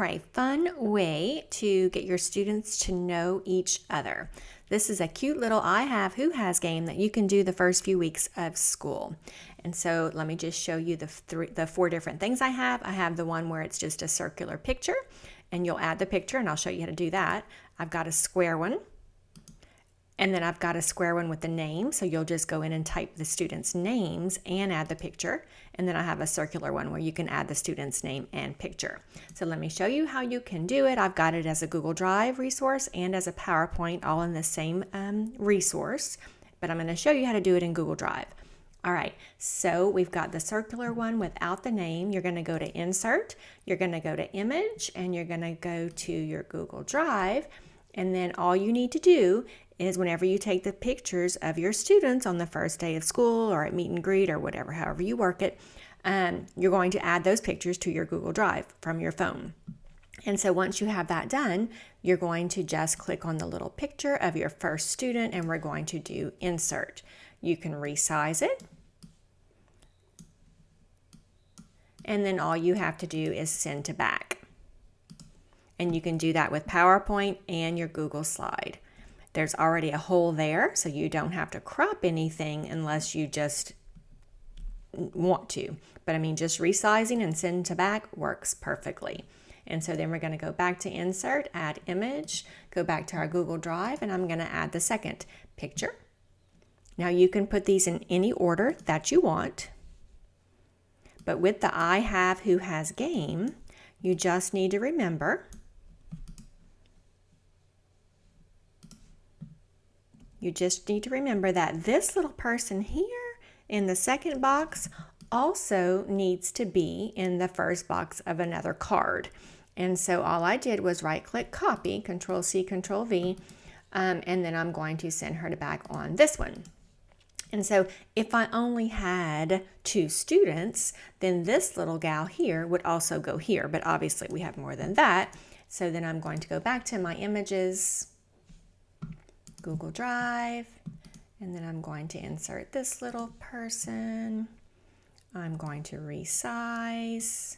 are a fun way to get your students to know each other. This is a cute little I have, who has game that you can do the first few weeks of school. And so let me just show you the four different things I have. I have the one where it's just a circular picture, and you'll add the picture, and I'll show you how to do that. I've got a square one, and then I've got a square one with the name, so you'll just go in and type the students' names and add the picture. And then I have a circular one where you can add the student's name and picture. So let me show you how you can do it. I've got it as a Google Drive resource and as a PowerPoint, all in the same resource, but I'm going to show you how to do it in Google Drive. All right, so we've got the circular one without the name. You're going to go to Insert, you're going to go to Image, and you're going to go to your Google Drive. And then all you need to do is whenever you take the pictures of your students on the first day of school or at meet and greet or whatever, however you work it, you're going to add those pictures to your Google Drive from your phone. And so once you have that done, you're going to just click on the little picture of your first student, and we're going to do Insert. You can resize it. And then all you have to do is send to back. And you can do that with PowerPoint and your Google Slide. There's already a hole there, so you don't have to crop anything unless you just want to. But I mean, just resizing and send to back works perfectly. And so then we're going to go back to Insert, add Image, go back to our Google Drive, and I'm going to add the second picture. Now you can put these in any order that you want. But with the I have, who has game, you just need to remember that this little person here in the second box also needs to be in the first box of another card. And so all I did was right-click copy, Control-C, Control-V, and then I'm going to send her back on this one. And so if I only had 2 students, then this little gal here would also go here, but obviously we have more than that. So then I'm going to go back to my images, Google Drive, and then I'm going to insert this little person. I'm going to resize.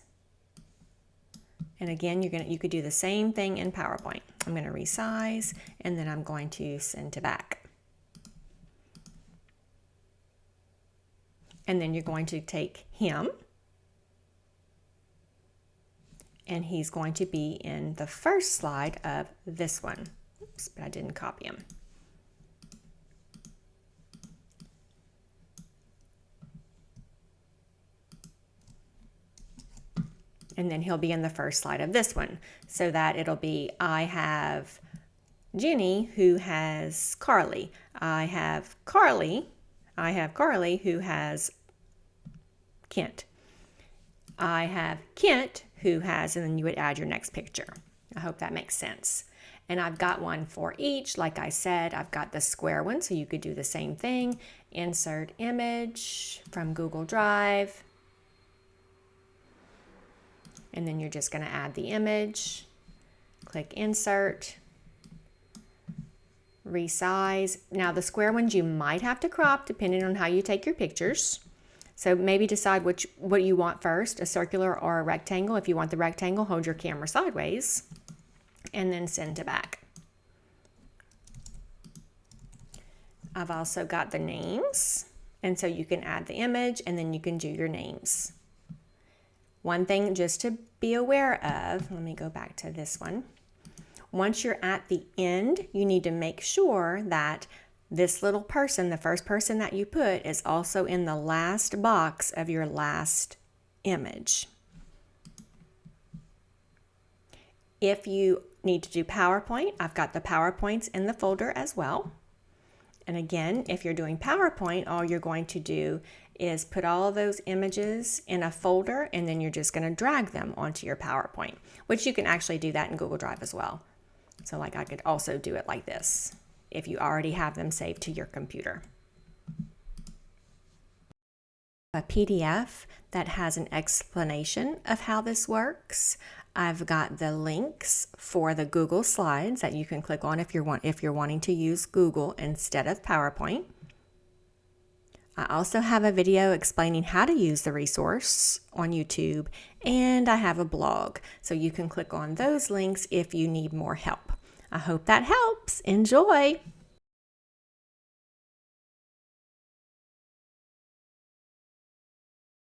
And again, you could do the same thing in PowerPoint. I'm going to resize, and then I'm going to send to back. And then you're going to take him, and he's going to be in the first slide of this one. Oops, but I didn't copy him. And then he'll be in the first slide of this one, so that it'll be I have Jenny, who has Carly. I have Carly who has Kent. I have Kent who has, and then you would add your next picture. I hope that makes sense. And I've got one for each. Like I said, I've got the square one, so you could do the same thing. Insert image from Google Drive. And then you're just going to add the image. Click Insert. Resize. Now the square ones you might have to crop depending on how you take your pictures. So maybe decide what you want first, a circular or a rectangle. If you want the rectangle, hold your camera sideways and then send to back. I've also got the names, and so you can add the image and then you can do your names. One thing just to be aware of, let me go back to this one. Once you're at the end, you need to make sure that this little person, the first person that you put, is also in the last box of your last image. If you need to do PowerPoint, I've got the PowerPoints in the folder as well. And again, if you're doing PowerPoint, all you're going to do is put all of those images in a folder, and then you're just going to drag them onto your PowerPoint, which you can actually do that in Google Drive as well. So like I could also do it like this if you already have them saved to your computer. A PDF that has an explanation of how this works. I've got the links for the Google Slides that you can click on if you're wanting to use Google instead of PowerPoint. I also have a video explaining how to use the resource on YouTube, and I have a blog, so you can click on those links if you need more help. I hope that helps. Enjoy!